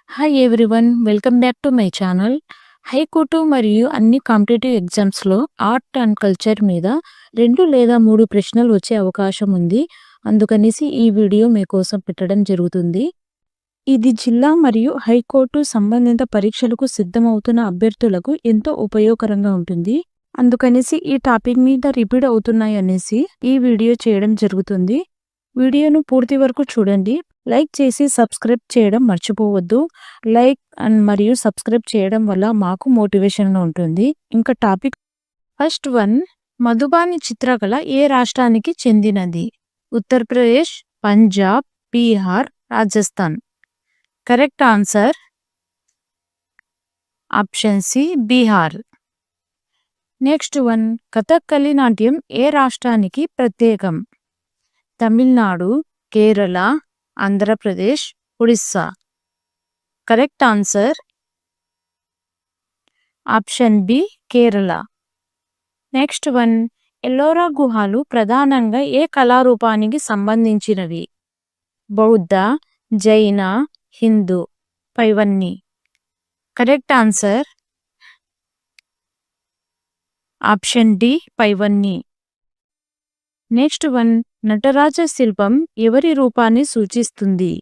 Hi everyone, welcome back to my channel. High court మరియు అన్ని competitive ఎగ్జామ్స్లో ఆర్ట్ అండ్ కల్చర్ మీద 2 లేదా 3 ప్రశ్నలు వచ్చే అవకాశం ఉంది. అందుకనేసి ఈ వీడియో మీకోసం పెట్టడం జరుగుతుంది. ఇది జిల్లా మరియు హైకోర్టు సంబంధిత పరీక్షలకు సిద్ధమవుతున్న అభ్యర్థులకు ఎంతో ఉపయోగకరంగా ఉంటుంది. అందుకనేసి ఈ టాపిక్ మీద రిపీట్ అవుతున్నాయి అనేసి ఈ వీడియో చేయడం జరుగుతుంది. వీడియోను పూర్తి వరకు చూడండి. లైక్ చేసి సబ్స్క్రైబ్ చేయడం మర్చిపోవద్దు. లైక్ అండ్ మరియు సబ్స్క్రైబ్ చేయడం వల్ల మాకు మోటివేషన్గా ఉంటుంది. ఇంకా టాపిక్ ఫస్ట్ వన్, మధుబాని చిత్రకళ ఏ రాష్ట్రానికి చెందినది? Uttar Pradesh, Punjab, Bihar, Rajasthan. Correct answer option C Bihar. Next one, Kathakali నాట్యం ఏ రాష్ట్రానికి ప్రత్యేకం? Tamil Nadu, Kerala, Andhra Pradesh, Odisha. Correct answer option B Kerala. Next one, Ellora గుహలు ప్రధానంగా ఏ కళారూపానికి సంబంధించినవి? బౌద్ధ, జైన, హిందూ. పైవన్నీ. కరెక్ట్ ఆన్సర్ ఆప్షన్ డి పైవన్నీ. నెక్స్ట్ వన్, నటరాజ శిల్పం ఎవరి రూపాన్ని సూచిస్తుంది?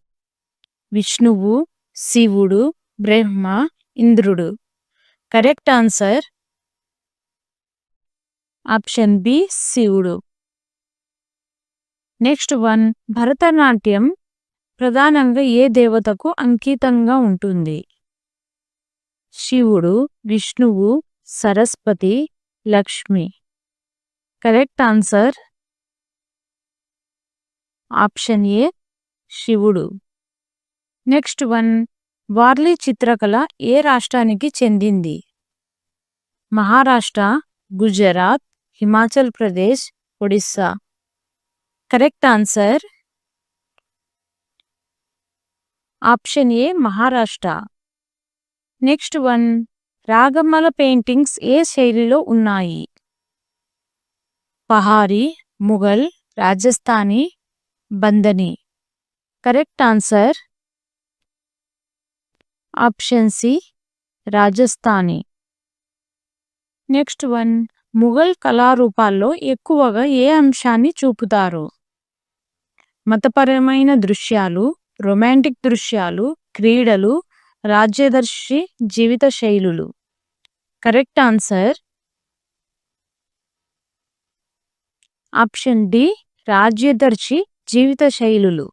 విష్ణువు, శివుడు, బ్రహ్మ, ఇంద్రుడు. కరెక్ట్ ఆన్సర్ ఆప్షన్ బి శివుడు. నెక్స్ట్ వన్, భరతనాట్యం ప్రధానంగా ఏ దేవతకు అంకితంగా ఉంటుంది? శివుడు, విష్ణువు, Saraswati, Lakshmi. Correct answer option A శివుడు. నెక్స్ట్ వన్, వార్లీ చిత్రకళ ఏ రాష్ట్రానికి చెందింది? Maharashtra, Gujarat, Himachal Pradesh, Odisha. Correct answer option A Maharashtra. Next one, Ragamala paintings ఏ శైలిలో ఉన్నాయి? Pahari, Mughal, Rajasthani, Bandhani. Correct answer option C Rajasthani. Next one, Mughal కళారూపాల్లో ఎక్కువగా ఏ అంశాన్ని చూపుతారు? మతపరమైన దృశ్యాలు, రొమాంటిక్ దృశ్యాలు, క్రీడలు, రాజ్యదర్శి జీవిత శైలులు. కరెక్ట్ ఆన్సర్ ఆప్షన్ డి రాజ్యదర్శి జీవిత శైలులు.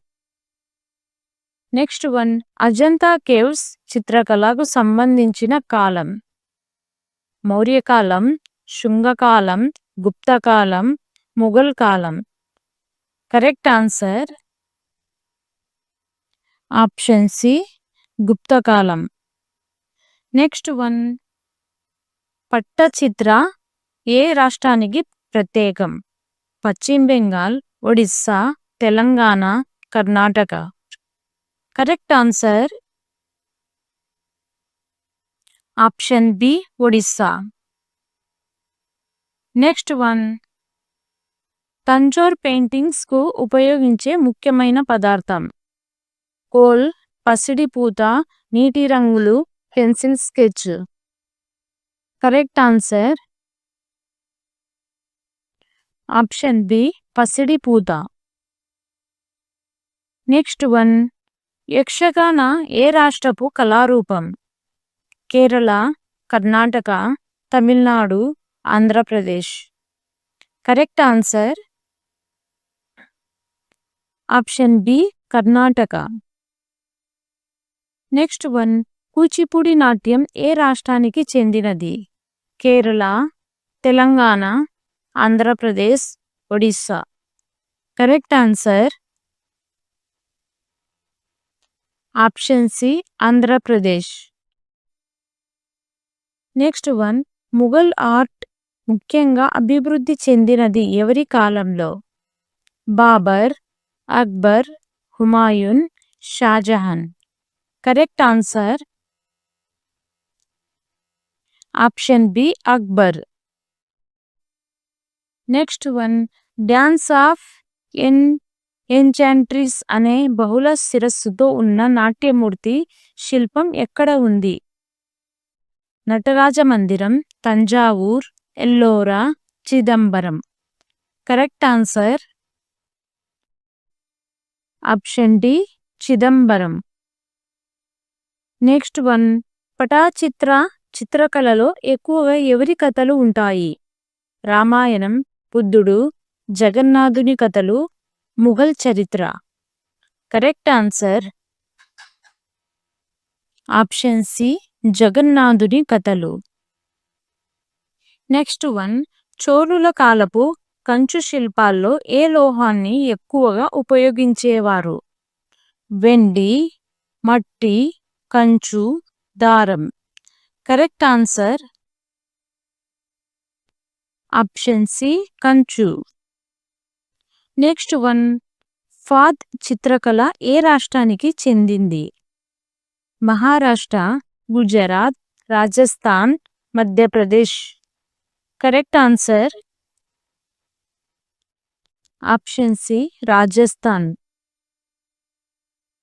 నెక్స్ట్ వన్, అజంతా కేవ్స్ చిత్రకళకు సంబంధించిన కాలం? మౌర్యకాలం, శుంగకాలం, గుప్తకాలం, ముఘల్ కాలం. కరెక్ట్ ఆన్సర్ ఆప్షన్ సి గుప్తకాలం. నెక్స్ట్ వన్, పట్టచిత్ర ఏ రాష్ట్రానికి ప్రత్యేకం? పశ్చిమ Bengal, Odisha, Telangana, Karnataka. Correct answer option B Odisha. Next one, Tanjore పెయింటింగ్స్కు ఉపయోగించే ముఖ్యమైన పదార్థం? కోల్, పసిడి పూత, నీటి రంగులు, pencil sketch. Correct answer option B పసిడి పూత. నెక్స్ట్ వన్, యక్షగాన ఏ రాష్ట్రపు కళారూపం? Kerala, Karnataka, Tamil Nadu, Andhra Pradesh. Correct answer option B Karnataka. Next one, Kuchipudi నాట్యం ఏ రాష్ట్రానికి చెందినది? Kerala, Telangana, Andhra Pradesh, Odisha. Correct answer option C Andhra Pradesh. Next one, Mughal art ముఖ్యంగా అభివృద్ధి చెందినది ఎవరి కాలంలో? Babar, Akbar, Humayun, Shah Jahan. Correct answer option B Akbar. Next one, dance of enchantress అనే బహుళ శిరస్సుతో ఉన్న నాట్యమూర్తి శిల్పం ఎక్కడ ఉంది? నటరాజ మందిరం, Thanjavur, Ellora, Chidambaram. Correct answer option D Chidambaram. Next one, Patachitra చిత్రకళలో ఎక్కువగా ఎవరి కథలు ఉంటాయి? రామాయణం, బుద్ధుడు, జగన్నాథుని కథలు, ముఘల్ చరిత్ర. కరెక్ట్ ఆన్సర్ ఆప్షన్ సి జగన్నాథుని కథలు. నెక్స్ట్ వన్, చోళుల కాలపు కంచు శిల్పాల్లో ఏ లోహాన్ని ఎక్కువగా ఉపయోగించేవారు? వెండి, మట్టి, కంచు, దారం. కరెక్ట్ ఆన్సర్ ఆప్షన్ సి కంచు. నెక్స్ట్ వన్, ఫాద్ చిత్రకళ ఏ రాష్ట్రానికి చెందింది? Maharashtra, Gujarat, Rajasthan, Madhya Pradesh. Correct answer option C Rajasthan.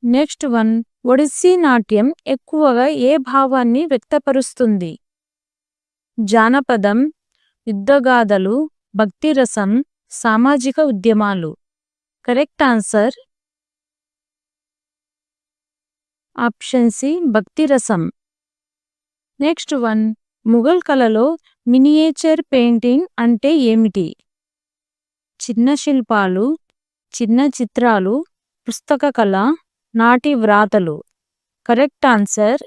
Next one, Odissi నాట్యం ఎక్కువగా ఏ భావాన్ని వ్యక్తపరుస్తుంది? జానపదం, యుద్ధగాథలు, భక్తిరసం, సామాజిక ఉద్యమాలు. కరెక్ట్ ఆన్సర్ ఆప్షన్ సి భక్తిరసం. నెక్స్ట్ వన్, ముఘల్ కళలో మినియేచర్ పెయింటింగ్ అంటే ఏమిటి? చిన్న శిల్పాలు, చిన్న చిత్రాలు, పుస్తక కళ, నాటి వ్రాతలు. కరెక్ట్ ఆన్సర్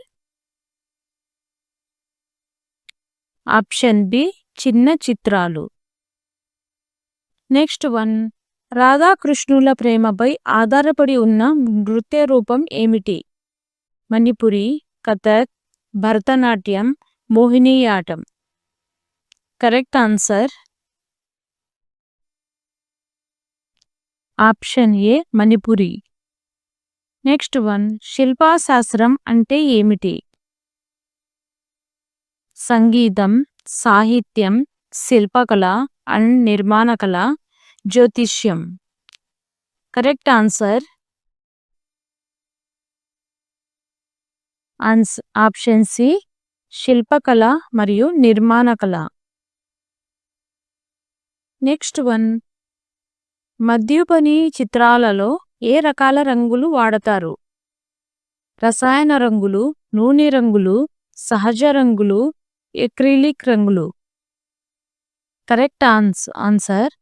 ఆప్షన్ బి చిన్న చిత్రాలు. నెక్స్ట్ వన్, రాధాకృష్ణుల ప్రేమపై ఆధారపడి ఉన్న నృత్య రూపం ఏమిటి? Manipuri, Kathak, Bharatanatyam, Mohiniyattam. Correct answer option A Manipuri. Next one, శిల్పశాస్త్రం అంటే ఏమిటి? సంగీతం, సాహిత్యం, శిల్పకళ అండ్ నిర్మాణ కళ, జ్యోతిష్యం. కరెక్ట్ ఆన్సర్ ఆప్షన్ సి శిల్పకళ మరియు నిర్మాణ కళ. నెక్స్ట్ వన్, మధ్యుపని చిత్రాలలో ఏ రకాల రంగులు వాడతారు? రసాయన రంగులు, నూనె రంగులు, సహజ రంగులు, ఎక్రిలిక్ రంగులు. కరెక్ట్ ఆన్సర్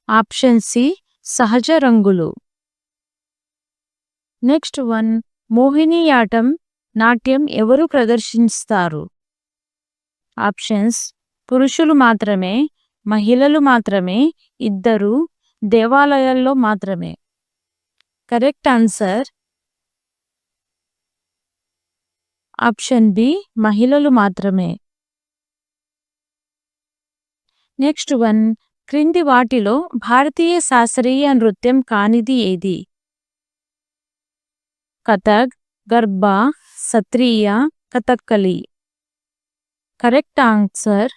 ఆప్షన్ సి సహజ రంగులు. నెక్స్ట్ వన్, మోహినియాటం నాట్యం ఎవరు ప్రదర్శిస్తారు? ఆప్షన్స్ పురుషులు మాత్రమే, మహిళలు మాత్రమే, ఇద్దరు, దేవాలయాల్లో మాత్రమే. కరెక్ట్ ఆన్సర్ ఆప్షన్ బి మహిళలు మాత్రమే. నెక్స్ట్ వన్, క్రింది వాటిలో భారతీయ శాస్త్రీయ నృత్యం కానిది ఏది? Kathak, Garba, Sattriya, Kathakali. Correct answer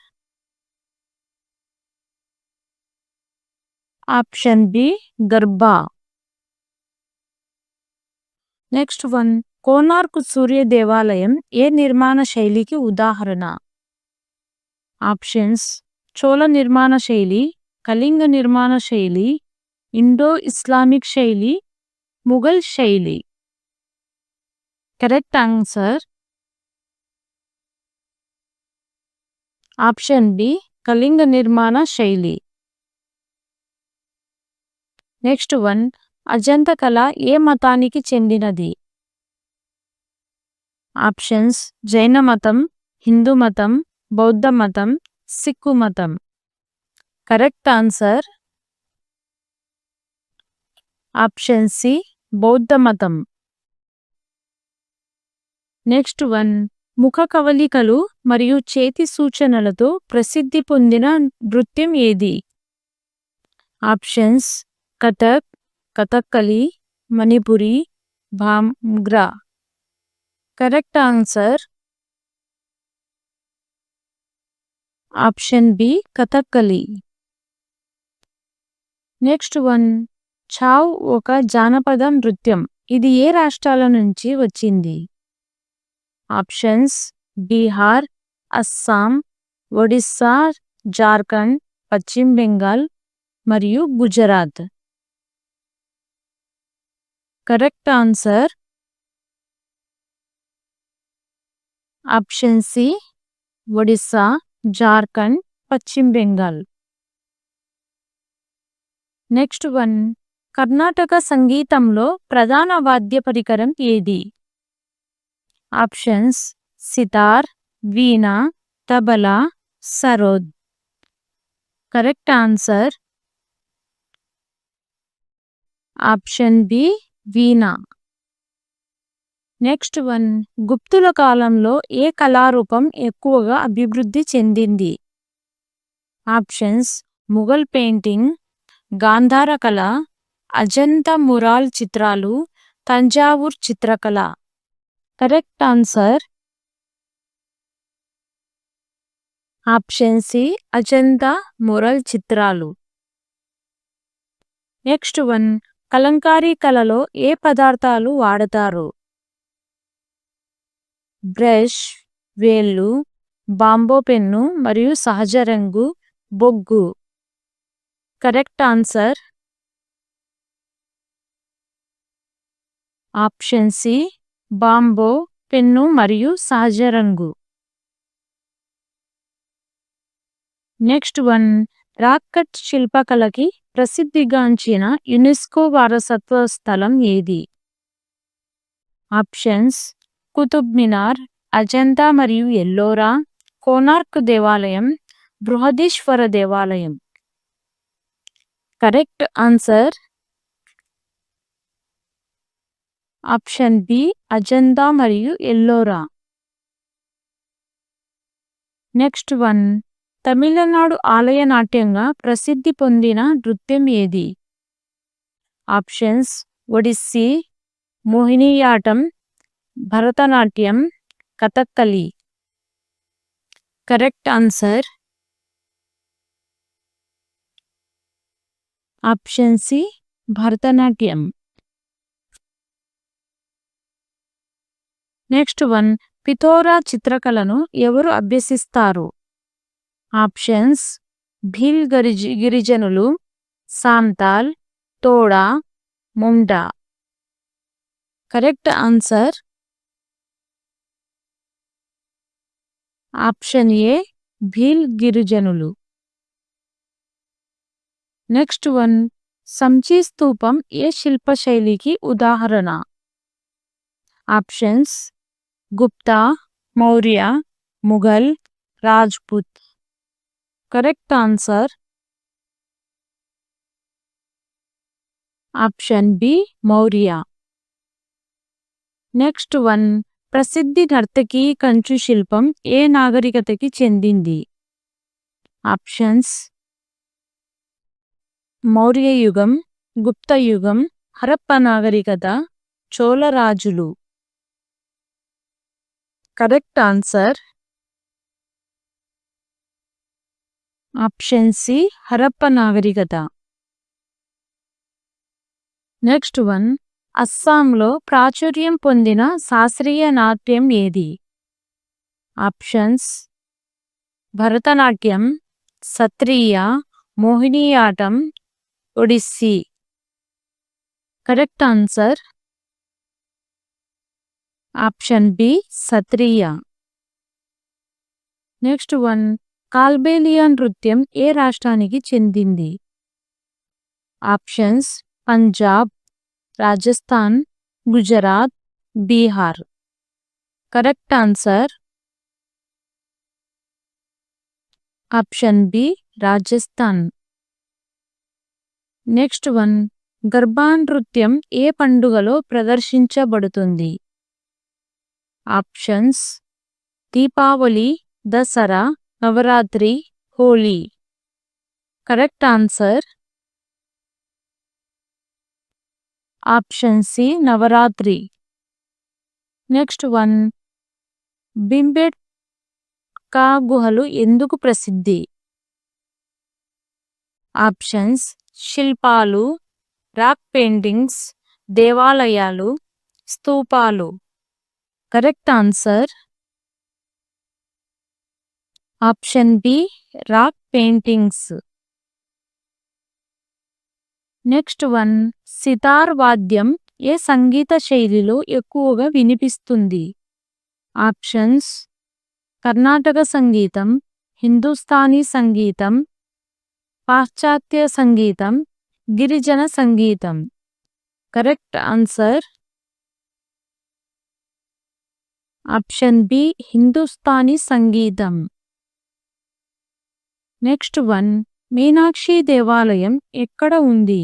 option B Garba. Next one, Konark Surya దేవాలయం ఏ నిర్మాణ శైలికి ఉదాహరణ? ఆప్షన్స్ చోళ నిర్మాణ శైలి, కళింగ నిర్మాణ శైలి, ఇండో ఇస్లామిక్ శైలి, ముఘల్ శైలి. Correct answer option B Kalinga నిర్మాణ శైలి. నెక్స్ట్ వన్, అజంత కళ ఏ మతానికి చెందినది? ఆప్షన్స్ జైన మతం, హిందూ మతం, బౌద్ధ మతం, సిక్కు మతం. కరెక్ట్ ఆన్సర్ ఆప్షన్ సి బౌద్ధ మతం. నెక్స్ట్ వన్, ముఖ కవళికలు మరియు చేతి సూచనలతో ప్రసిద్ధి పొందిన నృత్యం ఏది? Options Kathak, Kathakali, Manipuri, Bhangra. Correct answer option B Kathakali. Next one, Chhau ఒక జానపద నృత్యం. ఇది ఏ రాష్ట్రాల నుంచి వచ్చింది? ఆప్షన్స్ బీహార్, అస్సాం, ఒడిస్సా, జార్ఖండ్, పశ్చిమ బెంగాల్ మరియు Gujarat. Correct answer option C Odisha, Jharkhand, పశ్చిమ బెంగాల్. నెక్స్ట్ వన్, కర్ణాటక సంగీతంలో ప్రధాన వాద్య పరికరం ఏది? Options sitar, veena, tabla, sarod. Correct answer option B veena. Next one, గుప్తుల కాలంలో ఏ కళారూపం ఎక్కువగా అభివృద్ధి చెందింది? ఆప్షన్స్ ముఘల్ పెయింటింగ్, గాంధార కళ, అజంతా మురాల్ చిత్రాలు, తంజావూర్ చిత్రకళ. Correct answer option C Ajanta mural చిత్రాలు. నెక్స్ట్ వన్, కలంకారీ కళలో ఏ పదార్థాలు వాడతారు? బ్రష్, వేళ్ళు, బాంబో పెన్ను మరియు సహజ రంగు, బొగ్గు. Correct answer option C బాంబో pen మరియు సహజ రంగు. నెక్స్ట్ వన్, రాక్ కట్ శిల్పకళకి ప్రసిద్ధిగాంచిన యునెస్కో వారసత్వ స్థలం ఏది? ఆప్షన్స్ కుతుబ్ మినార్, అజంతా మరియు ఎల్లోరా, కోనార్క్ దేవాలయం, బృహదీశ్వర దేవాలయం. Correct answer option B Ajanta మరియు ఎల్లోరా. నెక్స్ట్ వన్, తమిళనాడు ఆలయ నాట్యంగా ప్రసిద్ధి పొందిన నృత్యం ఏది? Options Odissi, Mohiniyattam, Bharatanatyam, Kathakali. Correct answer option C Bharatanatyam. Next one, Pithora చిత్రకళను ఎవరు అభ్యసిస్తారు? ఆప్షన్స్ భీల్ గిరిజనులు, Santal, Toda, Munda. Correct answer option A Bhil గిరిజనులు. నెక్స్ట్ వన్, సంచీ స్తూపం ఏ శిల్పశైలికి ఉదాహరణ? Options Gupta, Maurya, Mughal, Rajput. Correct answer option B Maurya. Next one, ప్రసిద్ధి నర్తకి కంచు శిల్పం ఏ నాగరికతకి చెందింది? ఆప్షన్స్ మౌర్య యుగం, గుప్త యుగం, హరప్ప నాగరికత, చోళ రాజులు. Correct answer option C Harappa నాగరికత. నెక్స్ట్ వన్, అస్సాంలో ప్రాచుర్యం పొందిన శాస్త్రీయ నాట్యం ఏది? Options Bharatanatyam, Sattriya, Mohiniyattam, Odissi. Correct answer option B Sattriya. Next one, Kalbelia నృత్యం ఏ రాష్ట్రానికి చెందింది? Options Punjab, Rajasthan, Gujarat, Bihar. Correct answer option B Rajasthan. Next one, Garba నృత్యం ఏ పండుగలో ప్రదర్శించబడుతుంది? Options Deepavali, Dasara, Navaratri, Holi. Correct answer option C Navaratri. Next one, Bhimbetka గుహలు ఎందుకు ప్రసిద్ధి? ఆప్షన్స్ శిల్పాలు, రాక్ పెయింటింగ్స్, దేవాలయాలు, స్తూపాలు. Correct answer option B rock paintings. Next one, sitar వాద్యం ఏ సంగీత శైలిలో ఎక్కువగా వినిపిస్తుంది? ఆప్షన్స్: కర్ణాటక సంగీతం, హిందుస్థానీ సంగీతం, పాశ్చాత్య సంగీతం, గిరిజన సంగీతం. Correct answer option B Hindustani సంగీతం. నెక్స్ట్ వన్, మీనాక్షి దేవాలయం ఎక్కడ ఉంది?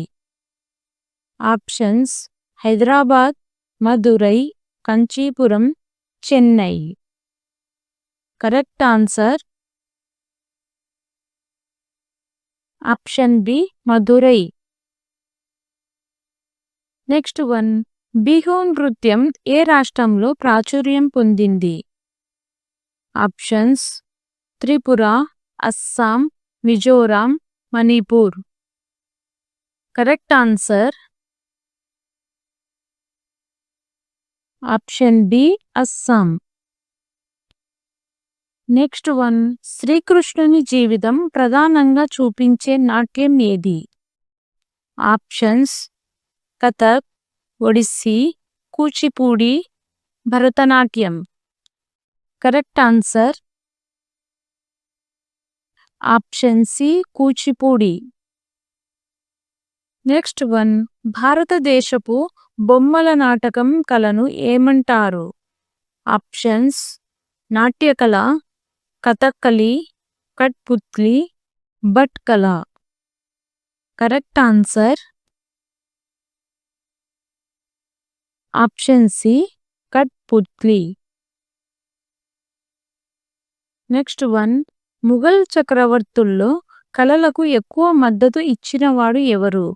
Options: Hyderabad, Madurai, Kanchipuram, Chennai. Correct answer option B Madurai. Next one, Bihu నృత్యం ఏ రాష్ట్రంలో ప్రాచుర్యం పొందింది? Options: Tripura, Assam, Mizoram, Manipur. Correct answer option B Assam. Next one, శ్రీకృష్ణుని జీవితం ప్రధానంగా చూపించే నాట్యం ఏది? Options: Kathak, Odissi, Kuchipudi, Bharatanatyam. Correct answer option C Kuchipudi. Next one, భారతదేశపు బొమ్మల నాటకం కళను ఏమంటారు? Options: నాట్యకళ, Kathakali, Kathputli, Bhatkal. Correct answer option C Kathputli. Next one, Mughal చక్రవర్తుల్లో కళలకు ఎక్కువ మద్దతు ఇచ్చినవాడు ఎవరు?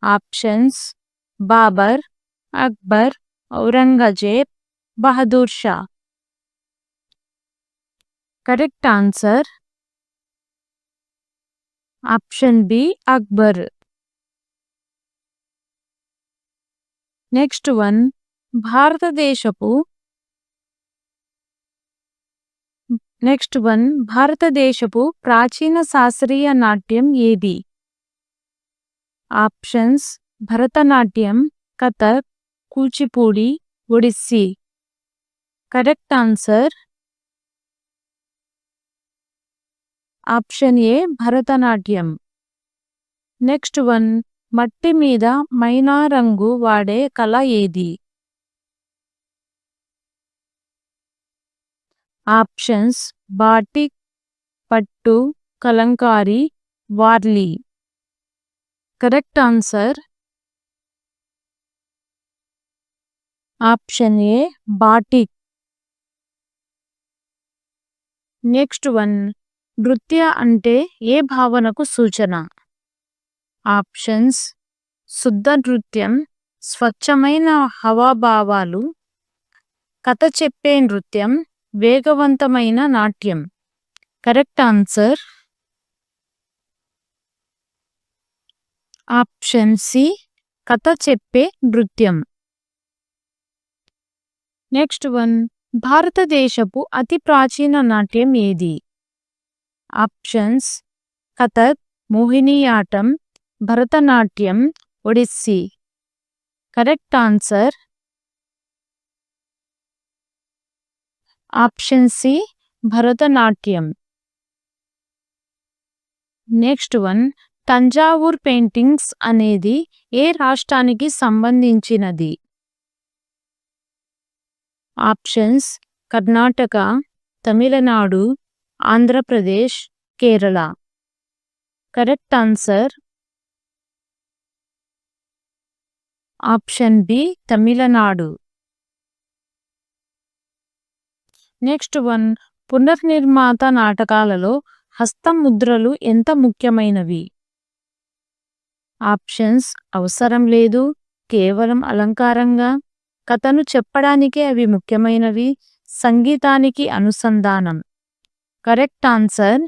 Options: Babur, Akbar, Aurangzeb, Bahadur Shah. Correct answer option B Akbar. Next one, భారతదేశపు ప్రాచీన శాస్త్రీయ నాట్యం ఏది? Options: Bharatanatyam, Kathak, Kuchipudi, Odissi. Correct answer option A Bharatanatyam. Next one, మట్టి మీద మైనా రంగు వాడే కళ ఏది? ఆప్షన్స్: బాటిక్, పట్టు, Kalamkari, Warli. Correct answer option ఏ బాటిక్. నెక్స్ట్ వన్, నృత్య అంటే ఏ భావనకు సూచన? ఆప్షన్స్: శుద్ధ నృత్యం, స్వచ్ఛమైన హావభావాలు, కథ చెప్పే నృత్యం, వేగవంతమైన నాట్యం. కరెక్ట్ ఆన్సర్ ఆప్షన్ సి కథ చెప్పే నృత్యం. నెక్స్ట్ వన్, భారతదేశపు అతి ప్రాచీన నాట్యం ఏది? Options: Kathak, Mohiniyattam, Bharatanatyam, Odissi. Correct answer option C Bharatanatyam. Next one, Thanjavur paintings అనేది ఏ రాష్ట్రానికి సంబంధించినది? Options: Karnataka, Tamil Nadu, Andhra Pradesh, Kerala. Correct answer option B Tamil Nadu. Next one, పునర్నిర్మాత నాటకాలలో హస్తం ముద్రలు ఎంత ముఖ్యమైనవి? ఆప్షన్స్: అవసరం లేదు, కేవలం అలంకారంగా, కథను చెప్పడానికే అవి ముఖ్యమైనవి, సంగీతానికి అనుసంధానం. కరెక్ట్ ఆన్సర్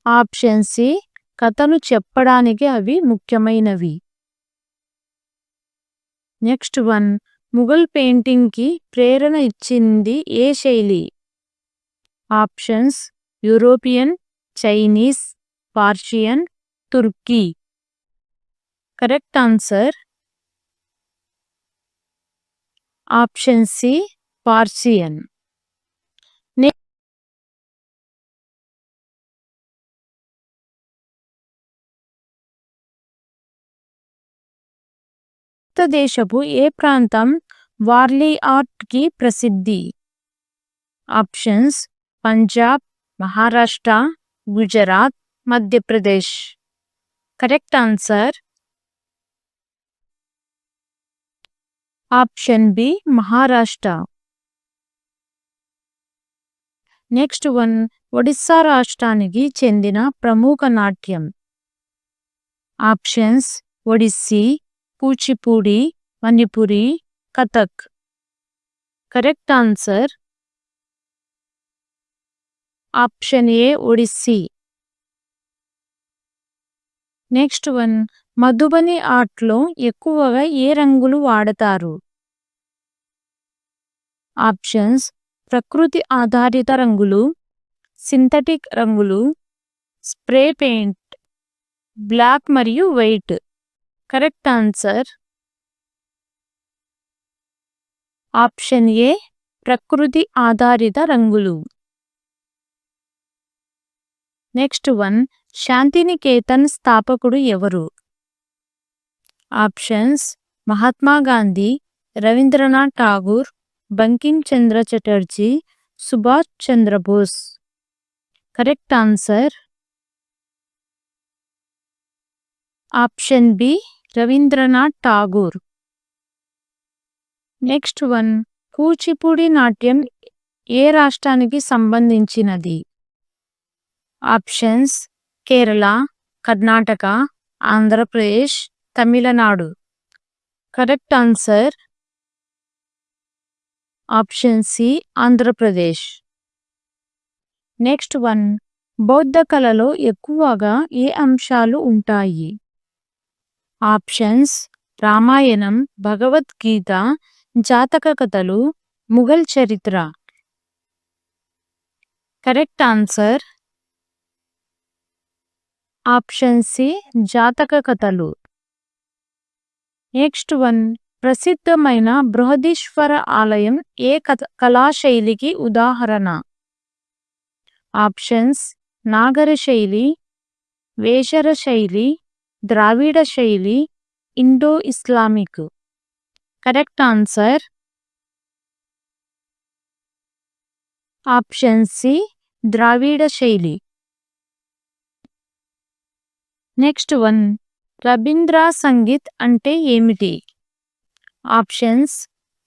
ఆప్షన్ సి కథను చెప్పడానికి అవి ముఖ్యమైనవి. నెక్స్ట్ వన్, ముఘల్ పెయింటింగ్కి ప్రేరణ ఇచ్చింది ఏ శైలి? Options European, Chinese, Persian, Turkey. Correct answer option C Persian. భారతదేశపు ఏ ప్రాంతం వార్లీ ఆర్ట్కి ప్రసిద్ధి? Options Punjab, Maharashtra, Gujarat, Madhya Pradesh. Correct answer option B Maharashtra. Next one, Odisha రాష్ట్రానికి చెందిన ప్రముఖ నాట్యం. Options Odissi, Kuchipudi, Manipuri, Kathak. Correct answer option A Odissi. Next one, Madhubani ఆర్ట్లో ఎక్కువగా ఏ రంగులు వాడతారు? ఆప్షన్స్ ప్రకృతి ఆధారిత రంగులు, సింథటిక్ రంగులు, స్ప్రే పెయింట్, బ్లాక్ మరియు white. Correct answer option A ప్రకృతి ఆధారిత రంగులు. నెక్స్ట్ వన్, శాంతినికేతన్ స్థాపకుడు ఎవరు? Options Mahatma Gandhi, Rabindranath Tagore, Bankim Chandra Chatterjee, Subhash Chandra Bose. Correct answer option B Rabindranath Tagore. Next one, Kuchipudi నాట్యం ఏ రాష్ట్రానికి సంబంధించినది? Options Kerala, Karnataka, Andhra Pradesh, Tamil Nadu. Correct answer option C Andhra Pradesh. Next one, బౌద్ధ కళలో ఎక్కువగా ఏ అంశాలు ఉంటాయి? ఆప్షన్స్ రామాయణం, భగవద్గీత, జాతక కథలు, ముఘల్ చరిత్ర. కరెక్ట్ ఆన్సర్ ఆప్షన్ సి జాతక కథలు. నెక్స్ట్ వన్, ప్రసిద్ధమైన బృహదీశ్వర ఆలయం ఏ కళాశైలికి ఉదాహరణ? ఆప్షన్స్ నాగర శైలి, వేషర శైలి, ద్రావిడ శైలి, Indo Islamic. Correct answer option C Dravida శైలి. నెక్స్ట్ వన్, రబీంద్ర సంగీత్ అంటే ఏమిటి? ఆప్షన్స్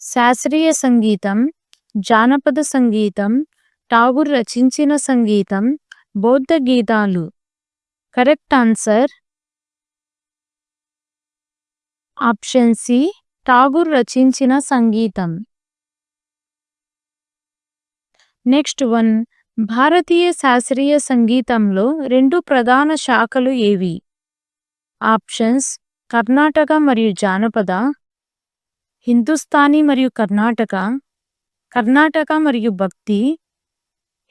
శాస్త్రీయ సంగీతం, జానపద సంగీతం, ఠాగూర్ రచించిన సంగీతం, బౌద్ధ గీతాలు. Correct answer option C Tagore రచించిన సంగీతం. నెక్స్ట్ వన్, భారతీయ శాస్త్రీయ సంగీతంలో రెండు ప్రధాన శాఖలు ఏవి? ఆప్షన్స్ కర్ణాటక మరియు జానపద, హిందుస్థానీ మరియు కర్ణాటక, కర్ణాటక మరియు భక్తి,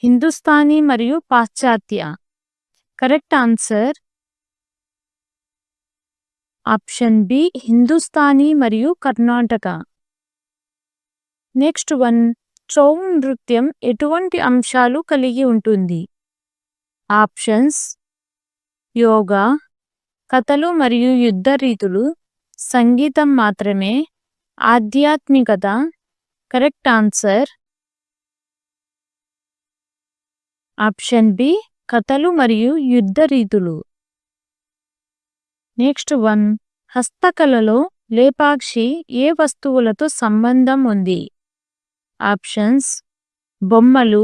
హిందుస్థానీ మరియు పాశ్చాత్య. Correct answer option B Hindustani మరియు కర్ణాటక. నెక్స్ట్ వన్, చౌ నృత్యం ఎటువంటి అంశాలు కలిగి ఉంటుంది? ఆప్షన్స్ యోగా, కథలు మరియు యుద్ధ రీతులు, సంగీతం మాత్రమే, ఆధ్యాత్మికత. కరెక్ట్ ఆన్సర్ ఆప్షన్ బి కథలు మరియు యుద్ధ రీతులు. నెక్స్ట్ వన్, హస్తకళలో లేపాక్షి ఏ వస్తువులతో సంబంధం ఉంది? ఆప్షన్స్ బొమ్మలు,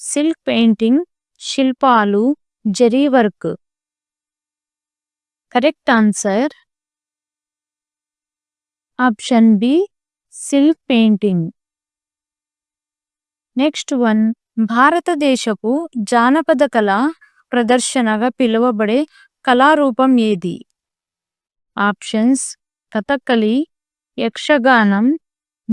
సిల్క్ పెయింటింగ్, శిల్పాలు, zari work. Correct answer option B silk painting. Next one, భారతదేశపు జానపద కళ ప్రదర్శనగా పిలువబడే కళారూపం ఏది? ఆప్షన్స్: కథకళి, యక్షగానం,